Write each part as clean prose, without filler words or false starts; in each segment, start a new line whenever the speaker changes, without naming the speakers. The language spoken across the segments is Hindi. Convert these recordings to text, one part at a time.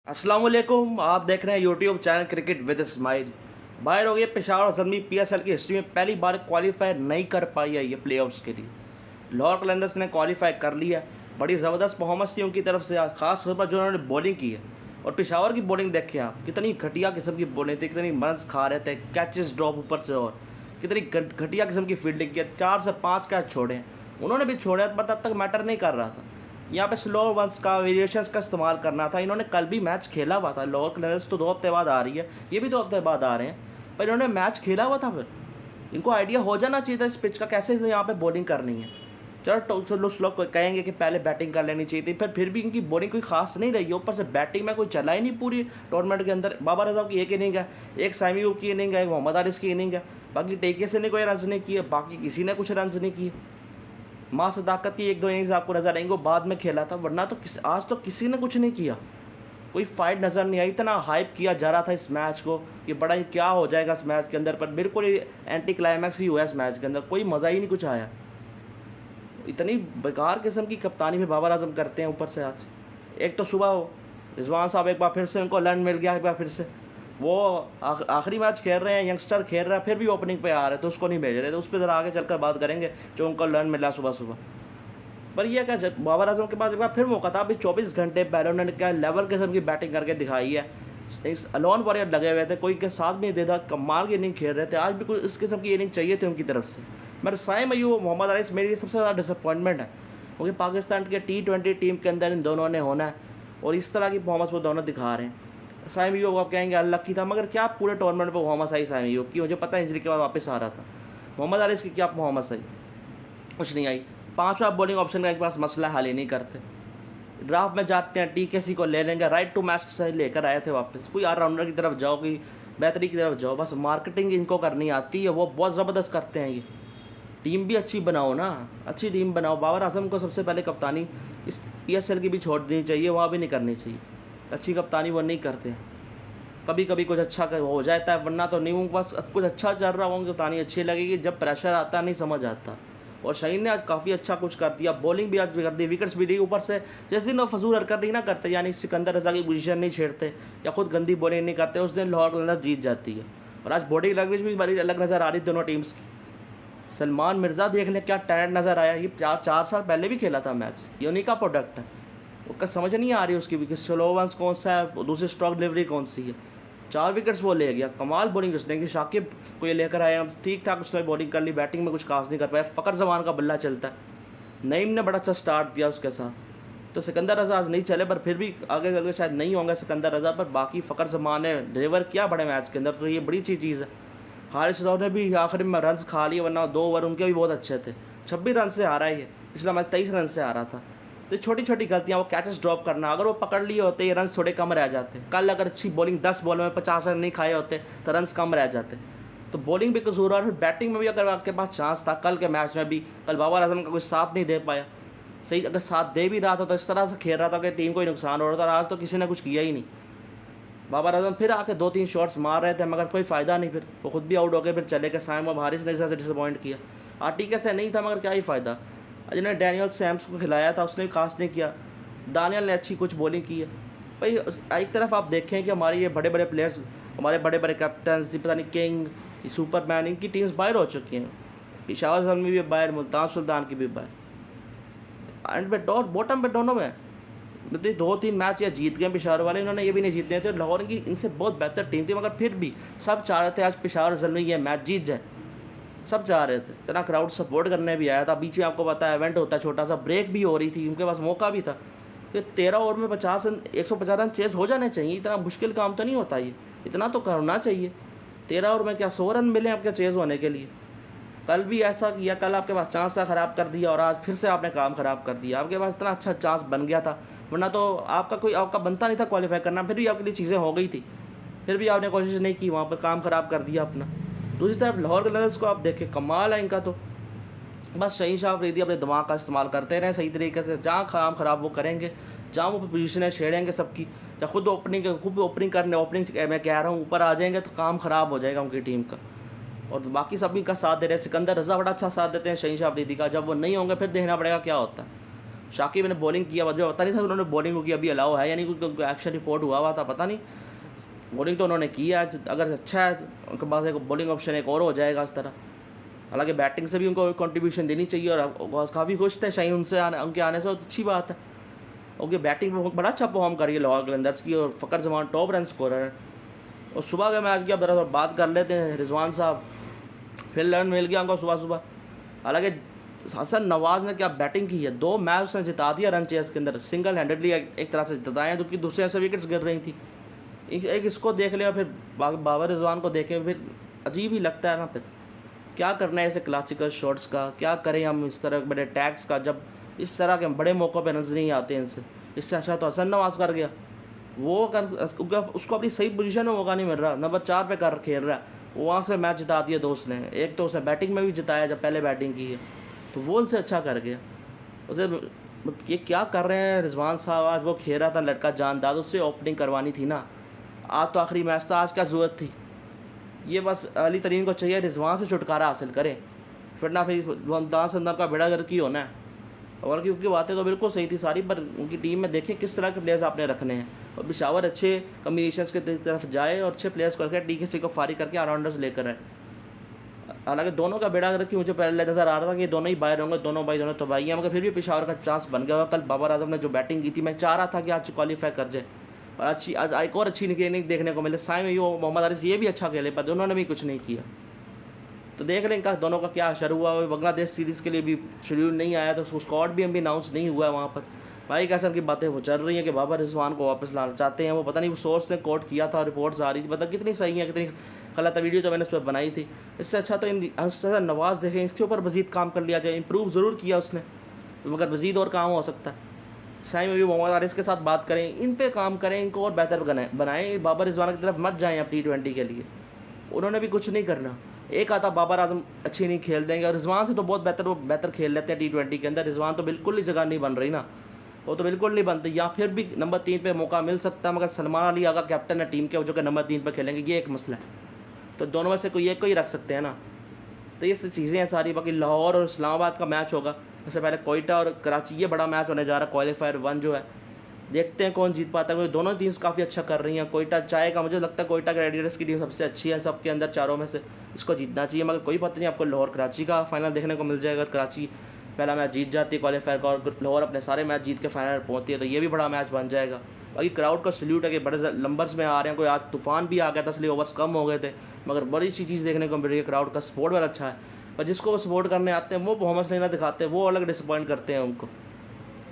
अस्सलाम वालेकुम। आप देख रहे हैं YouTube channel cricket with smile. बाहर हो गई पेशावर अजमी पीएसएल की हिस्ट्री में पहली बार क्वालिफाई नहीं कर पाई है ये प्लेऑफ्स के लिए। लाहौर कलंदर्स ने क्वालिफाई कर लिया। बड़ी ज़बरदस्त परफॉर्मेंस थी उनकी तरफ से, खास तौर पर जो उन्होंने बॉलिंग की है। और पेशावर की बॉलिंग देखें आप, कितनी घटिया किस्म की बॉलिंग थी, कितनी रन्स खा रहे थे, कैचेस ड्रॉप ऊपर से, और कितनी घटिया किस्म की फील्डिंग की। 4 से 5 कैच छोड़े, उन्होंने भी छोड़े पर तब तक मैटर नहीं कर रहा था। यहाँ पे स्लो वंस का वेरिएशंस का इस्तेमाल करना था। इन्होंने कल भी मैच खेला हुआ था। लाहौर कलंदर्स तो 2 हफ्ते बाद आ रही है, ये भी 2 हफ्ते बाद आ रहे हैं, पर इन्होंने मैच खेला हुआ था। फिर इनको आइडिया हो जाना चाहिए था इस पिच का कैसे यहाँ पे बॉलिंग करनी है। चलो लोग कहेंगे कि पहले बैटिंग कर लेनी चाहिए थी, फिर भी इनकी बॉलिंग कोई खास नहीं रही है। ऊपर से बैटिंग में कोई चला ही नहीं पूरी टूर्नामेंट के अंदर। बाबर आजम की एक इनिंग है, एक सामी यूब की इनिंग है, एक मोहम्मद आरिस की इनिंग है, बाकी टेके से ने कोई रन नहीं किए, बाकी किसी ने कुछ रन नहीं किए। माँ सदाकत की 1-2 इनिंग्स आपको नजर आएंगे, वो बाद में खेला था, वरना तो आज तो किसी ने कुछ नहीं किया। कोई फाइट नज़र नहीं आई। इतना हाइप किया जा रहा था इस मैच को कि बड़ा ही क्या हो जाएगा इस मैच के अंदर, पर बिल्कुल ही एंटी क्लाइमैक्स ही हुआ इस मैच के अंदर। कोई मज़ा ही नहीं कुछ आया। इतनी बेकार किस्म की कप्तानी भी बाबर आजम करते हैं ऊपर से। आज एक तो सुबह रिजवान साहब एक बार फिर से उनको लर्न मिल गया, एक बार फिर से वो आखिरी मैच खेल रहे हैं, यंगस्टर खेल रहा है, फिर भी ओपनिंग पे आ रहे तो उसको नहीं भेज रहे। तो उस पर ज़रा आगे चलकर बात करेंगे जो उनको लर्न मिला सुबह सुबह। पर यह क्या, बाबर आजम के पास एक बार फिर मौका था। अभी 24 घंटे पहले उन्होंने क्या लेवल किस्म की बैटिंग करके दिखाई है। इस अलोन वॉरियर लगे हुए थे, कोई के साथ भी नहीं देता, कमाल की इनिंग खेल रहे थे। आज भी कुछ इस किस्म की इनिंग चाहिए थी उनकी तरफ से। मगर साइम अयूब, मोहम्मद आरिस मेरी लिए सबसे ज़्यादा डिसअपॉइंटमेंट है, क्योंकि पाकिस्तान के T20 टीम के अंदर इन दोनों ने होना है और इस तरह की परफॉर्मेंस वो दोनों दिखा रहे हैं। साइम अयूब आप कहेंगे अनलक्की था, मगर क्या पूरे टूर्नामेंट पर परफॉर्मेंस आई साइम अयूब की? मुझे पता है इंजरी के बाद वापस आ रहा था। मोहम्मद आरिस की क्या परफॉर्मेंस आई? कुछ नहीं आई। 5वां बॉलिंग ऑप्शन का एक पास मसला हल ही नहीं करते। ड्राफ्ट में जाते हैं, टीकेसी को ले लेंगे, राइट टू मैच से लेकर आए थे वापस। कोई ऑलराउंडर की तरफ जाओ, कोई बेहतरी की तरफ जाओ, बस मार्केटिंग इनको करनी आती है, वो बहुत ज़बरदस्त करते हैं। ये टीम भी अच्छी बनाओ ना, अच्छी टीम बनाओ। बाबर आजम को सबसे पहले कप्तानी इस PSL की भी छोड़ देनी चाहिए, वहाँ भी नहीं करनी चाहिए। अच्छी कप्तानी वो नहीं करते। कभी कभी कुछ अच्छा हो जाता है, वरना तो नहीं। वो बस कुछ अच्छा चल रहा होगा कप्तानी अच्छी लगेगी, जब प्रेशर आता नहीं समझ आता। और शहीन ने आज काफ़ी अच्छा कुछ कर दिया, बॉलिंग भी आज कर दी, विकेट्स भी दी। ऊपर से जिस दिन वो फजूल हरकत नहीं ना करते, यानी सिकंदर रजा की पोजीशन नहीं छेड़ते या खुद गंदी बॉलिंग नहीं करते, उस दिन लाहौर कलंदर्स जीत जाती है। और आज बॉडी लैंग्वेज भी बड़ी अलग नज़र आ रही दोनों टीम्स की। सलमान मिर्ज़ा देख लें, क्या टैलेंट नज़र आया। ये 4 साल पहले भी खेला था मैच, ये उन्हीं का प्रोडक्ट है। उसका समझ नहीं आ रही उसकी भी कि स्लो वंस कौन सा है, दूसरी स्ट्रोक डिलीवरी कौन सी है। 4 विकेट्स वो ले गया, कमाल बॉलिंग उसने कि शाकिब को ये लेकर आए हम, ठीक ठाक उसने बॉलिंग कर ली, बैटिंग में कुछ खास नहीं कर पाया। फ़खर जमान का बल्ला चलता है, नईम ने बड़ा अच्छा स्टार्ट दिया उसके साथ। तो सिकंदर रजा आज नहीं चले, पर फिर भी आगे चल के शायद नहीं होंगे सिकंदर रजा, पर बाकी फ़खर जमान ने डिलीवर किया बड़े मैच के अंदर, तो ये बड़ी अच्छी चीज़ है। हारिस राव ने भी आखिर में रन्स खा लिए, वरना 2 ओवर उनके भी बहुत अच्छे थे। 26 रन से आ रहा है ये, पिछला मैच 23 रन से आ रहा था। तो छोटी छोटी गलतियाँ, वो कैचेस ड्रॉप करना, अगर वो पकड़ लिए होते ये रन थोड़े कम रह जाते। कल अगर अच्छी बॉलिंग 10 बॉल में 50 रन नहीं खाए होते तो रन कम रह जाते। तो बॉलिंग भी कसूर, और बैटिंग में भी अगर आपके पास चांस था कल के मैच में भी, कल बाबर आजम का कोई साथ नहीं दे पाया। सही अगर साथ दे भी रहा था तो इस तरह से खेल रहा था कि टीम को ही नुकसान हो रहा था। आज तो किसी ने कुछ किया ही नहीं। बाबर आजम फिर आके 2-3 शॉट्स मार रहे थे, मगर कोई फ़ायदा नहीं। फिर वो खुद भी आउट हो गए, फिर चले गए। साइम और हारिस ने इस तरह से डिसअपॉइंट किया। आर्टिका से नहीं था, मगर क्या ही फ़ायदा। जिन्होंने डैनियल सैम्स को खिलाया था उसने भी खास नहीं किया। दानियल ने अच्छी कुछ बॉलिंग की है। भाई एक तरफ आप देखें कि हमारे ये बड़े बड़े प्लेयर्स, हमारे बड़े बड़े कैप्टन, पता नहीं किंग, सुपरमैन, इनकी टीम्स बाहर हो चुकी हैं। पेशावर ज़ल्मी भी बाहर, मुल्तान सुल्तान की भी बाहर, एंड पे बॉटम पे दोनों में 2-3 मैच या जीत गए पेशावर वाले। इन्होंने ये भी नहीं जीतने थे। लाहौर की इनसे बहुत बेहतर टीम थी, मगर फिर भी सब चाह रहे थे आज पेशावर ज़ल्मी ये मैच जीत जाए। सब चाह रहे थे, इतना क्राउड सपोर्ट करने भी आया था। बीच में आपको पता है इवेंट होता है, छोटा सा ब्रेक भी हो रही थी, उनके पास मौका भी था कि 13 ओवर में 150 रन चेज हो जाने चाहिए। इतना मुश्किल काम तो नहीं होता, ये इतना तो करना चाहिए। 13 ओवर में क्या 100 रन मिले आपके चेज होने के लिए? कल भी ऐसा किया, कल आपके पास चांस था, ख़राब कर दिया, और आज फिर से आपने काम ख़राब कर दिया। आपके पास इतना अच्छा चांस बन गया था, वरना तो आपका बनता नहीं था क्वालिफाई करना। फिर भी आपके लिए चीज़ें हो गई थी, फिर भी आपने कोशिश नहीं की, वहाँ पर काम ख़राब कर दिया अपना। दूसरी तरफ लाहौर कलंदर्स को आप देखें, कमाल है इनका तो। बस शहीन शाह अफरीदी अपने दिमाग का इस्तेमाल करते रहें सही तरीके से। जहाँ काम ख़राब वो करेंगे, जहाँ वो पोजीशनें छेड़ेंगे सबकी, जब खुद ओपनिंग करने, ओपनिंग मैं कह रहा हूँ, ऊपर आ जाएंगे तो काम ख़राब हो जाएगा उनकी टीम का। और बाकी सभी का साथ दे रहे हैं। सिकंदर रजा बड़ा अच्छा साथ देते हैं शहीन शाह अफरीदी का। जब वो नहीं होंगे फिर देखना पड़ेगा क्या होता है। शाकिब ने बॉलिंग किया, मुझे पता नहीं था उन्होंने बॉलिंग की अभी अलाउ है, यानी कोई एक्शन रिपोर्ट हुआ था पता नहीं। बॉलिंग तो उन्होंने की है, अगर अच्छा है उनके पास एक बॉलिंग ऑप्शन एक और हो जाएगा इस तरह। हालांकि बैटिंग से भी उनको कंट्रीब्यूशन देनी चाहिए, और काफ़ी खुश थे शाही उनसे उनके आने से, अच्छी बात है। ओके, बैटिंग में बड़ा अच्छा परफॉर्म कर रही है लाहौर कलंदर्स की, और Fakhar Zaman top run scorer है। और सुबह के मैच की अब जरा बात कर लेते हैं, रिजवान साहब फिर रन मिल गया उनको सुबह सुबह। हालांकि हसन नवाज ने क्या बैटिंग की है, 2 मैच उसने जिता दिया रन चेस के अंदर, सिंगल हैंडेडली एक तरह से जिताए हैं, क्योंकि दूसरे से विकेट्स गिर रही थी। एक इसको देख लिया, फिर बाबर रिजवान को देखे, फिर अजीब ही लगता है ना। फिर क्या करना है ऐसे क्लासिकल शॉट्स का, क्या करें हम इस तरह बड़े टैग्स का, जब इस तरह के बड़े मौक़ों पे नजर नहीं आते इनसे। इससे अच्छा तो हसन नवाज कर गया, वो कर उसको अपनी सही पोजीशन में मौका नहीं मिल रहा, नंबर 4 पे कर खेल रहा है, वहाँ से मैच जिता दिया दोस्त ने। एक तो उसने बैटिंग में भी जिताया जब पहले बैटिंग की है, तो वो उनसे अच्छा कर गया। उसे ये क्या कर रहे हैं रिजवान साहब, आज वो खेल रहा था लड़का जानदाद, उससे ओपनिंग करवानी थी ना। आज तो आखिरी मैच था, आज क्या ज़रूरत थी। ये बस अली तरीन को चाहिए रिजवान से छुटकारा हासिल करें, फिर ना फिर दान संदर का बेड़ा गर्क ही होना है। और क्योंकि बातें तो बिल्कुल सही थी सारी, पर उनकी टीम में देखें किस तरह के प्लेयर्स आपने रखने हैं, और पिशावर अच्छे कम्बिनेशंस के तरफ जाए और अच्छे प्लेयर्स करके DKC को फारिग करके ऑलराउंडर्स लेकर आए। हालांकि दोनों का बेड़ा गर्क ही मुझे पहले नज़र आ रहा था कि दोनों ही बाहर होंगे, दोनों भाई दोनों तबाही हैं, मगर फिर भी पिशावर का चांस बन गया। कल बाबर आजम ने जो बैटिंग की थी, मैं चाह रहा था कि आज क्वालिफाई कर जाए, और अच्छी आज एक और अच्छी इनिंग देखने को मिले। साइम अयूब, मोहम्मद आरिस ये भी अच्छा खेले, पर उन्होंने भी कुछ नहीं किया। तो देख लें इनका दोनों का क्या असर हुआ। बांग्लादेश सीरीज़ के लिए भी शेड्यूल नहीं आया, तो स्क्वाड भी अभी अनाउंस नहीं हुआ है वहाँ पर। भाई कैसन की बातें वो चल रही हैं कि बाबर रिजवान को वापस लाना चाहते हैं, वो पता नहीं वो सोर्स ने कोट किया था, रिपोर्ट्स आ रही थी, पता कितनी सही है कितनी गलत है, वीडियो तो मैंने उस पर बनाई थी। इससे अच्छा तो इन हसन नवाज देखें, इसके ऊपर मज़ीद काम कर लिया जाए। इंप्रूव ज़रूर किया उसने, मगर मज़ीद और काम हो सकता है। साइम अभी मोहम्मद आरिस के साथ बात करें, इन पे काम करें, इनको और बेहतर बनाएं। बाबर रिजवान की तरफ मत जाएं अब T20 के लिए, उन्होंने भी कुछ नहीं करना। एक आता बाबर आजम अच्छी नहीं खेल देंगे, और रिजवान से तो बहुत बेहतर, वो बेहतर खेल लेते हैं T20 के अंदर। रिजवान तो बिल्कुल ही जगह नहीं बन रही ना, वो तो बिल्कुल नहीं बनते, या फिर भी नंबर 3 पे मौका मिल सकता है, मगर सलमान अली अगर कैप्टन है टीम के, जो कि नंबर 3 पे खेलेंगे, ये एक मसला है। तो दोनों में से कोई एक को ही रख सकते हैं ना। तो ये चीज़ें हैं सारी। बाकी लाहौर और इस्लामाबाद का मैच होगा, उससे पहले कोयटा और कराची, ये बड़ा मैच होने जा रहा है, क्वालीफायर 1 जो है। देखते हैं कौन जीत पाता है, क्योंकि दोनों टीम्स काफ़ी अच्छा कर रही हैं। कोयटा चाहेगा, मुझे लगता है कोयटा रेडिएटर्स की टीम सबसे अच्छी है सबके अंदर, चारों में से इसको जीतना चाहिए। मगर कोई पता नहीं, आपको लाहौर कराची का फाइनल देखने को मिल जाएगा। कराची पहला मैच जीत जाती है क्वालीफायर का, और लाहौर अपने सारे मैच जीत के फाइनल पहुँचती है, तो ये भी बड़ा मैच बन जाएगा। बाकी क्राउड का सल्यूट है कि बड़े नंबर्स में आ रहे हैं। कोई आज तूफान भी आ गया था, इसलिए ओवर्स कम हो गए थे, मगर बड़ी सी चीज़ देखने को मिल रही है। क्राउड का सपोर्ट बड़ा अच्छा है, पर जिसको वो सपोर्ट करने आते हैं वो परफॉर्मेंस नहीं ना दिखाते, वो अलग डिसअपॉइंट करते हैं उनको।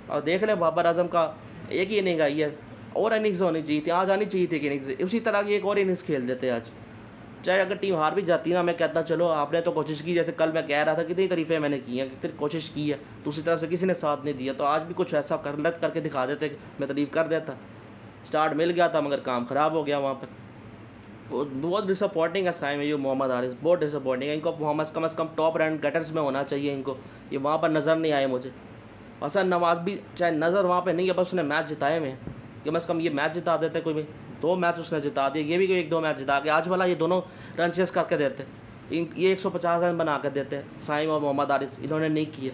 और देख लें बाबर आजम का एक ही इनिंग आई है, और इनिंग्स होनी चाहिए थी, आज आनी चाहिए थी कि इनिंग्स उसी तरह की एक और इनिंग्स खेल देते आज। चाहे अगर टीम हार भी जाती ना, मैं कहता चलो आपने तो कोशिश की, जैसे कल मैं कह रहा था कितनी तारीफ़ें मैंने की हैं, कितनी कोशिश की है, दूसरी तरफ से किसी ने साथ नहीं दिया, तो आज भी कुछ ऐसा करके दिखा देते, मैं तारीफ़ कर देता। स्टार्ट मिल गया था, मगर काम ख़राब हो गया वहाँ पर। बहुत डिसअपॉइंटिंग है साइम अयूब, मोहम्मद आरिस बहुत डिसअपॉइंटिंग है। इनको परफॉर्मेंस कम से कम टॉप रन गेटर्स में होना चाहिए इनको, ये वहाँ पर नज़र नहीं आए मुझे। हसन नवाज भी चाहे नज़र वहाँ पे नहीं है, बस उसने मैच जिताए में, कम से कम ये मैच जिता देते। कोई भी 2 मैच उसने जिता दिए, ये भी कोई 1-2 मैच जिता के आज वाला ये दोनों रन चेस करके देते, ये 150 रन बना कर देते साइम और मोहम्मद आरिस, इन्होंने नहीं किए।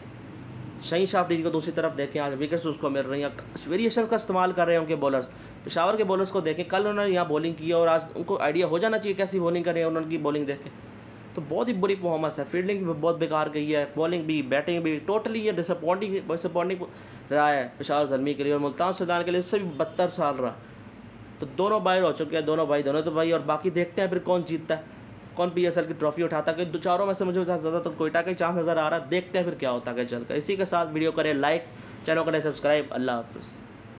शहीन शाह अफरीदी को दूसरी तरफ देखें, आज विकेट्स उसको मिल रही हैं, वेरिएशन का इस्तेमाल कर रहे हैं उनके बॉलर्स। पेशावर के बॉलर्स को देखें, कल उन्होंने यहाँ बॉलिंग की और आज उनको आइडिया हो जाना चाहिए कैसी बॉलिंग करें, उनकी बॉलिंग देखें तो बहुत ही बुरी परफॉर्मेंस है। फील्डिंग भी बहुत बेकार गई है, बॉलिंग भी, बैटिंग भी, टोटली ये डिसअपॉइंटिंग रहा है पेशावर ज़ल्मी के लिए, और मुल्तान सुल्तान के लिए इससे भी 72 साल रहा। तो दोनों बाहर हो चुके हैं, दोनों तो भाई, और बाकी देखते हैं फिर कौन जीतता है, कौन PSL की ट्रॉफी उठाता है। 2-4 में से मुझे ज़्यादा तो कोयटा का ही चांस नज़र आ रहा है, देखते हैं फिर क्या होता है चल कर। इसी के साथ वीडियो करें लाइक, चैनल करें सब्सक्राइब। अल्लाह हाफ़िज़।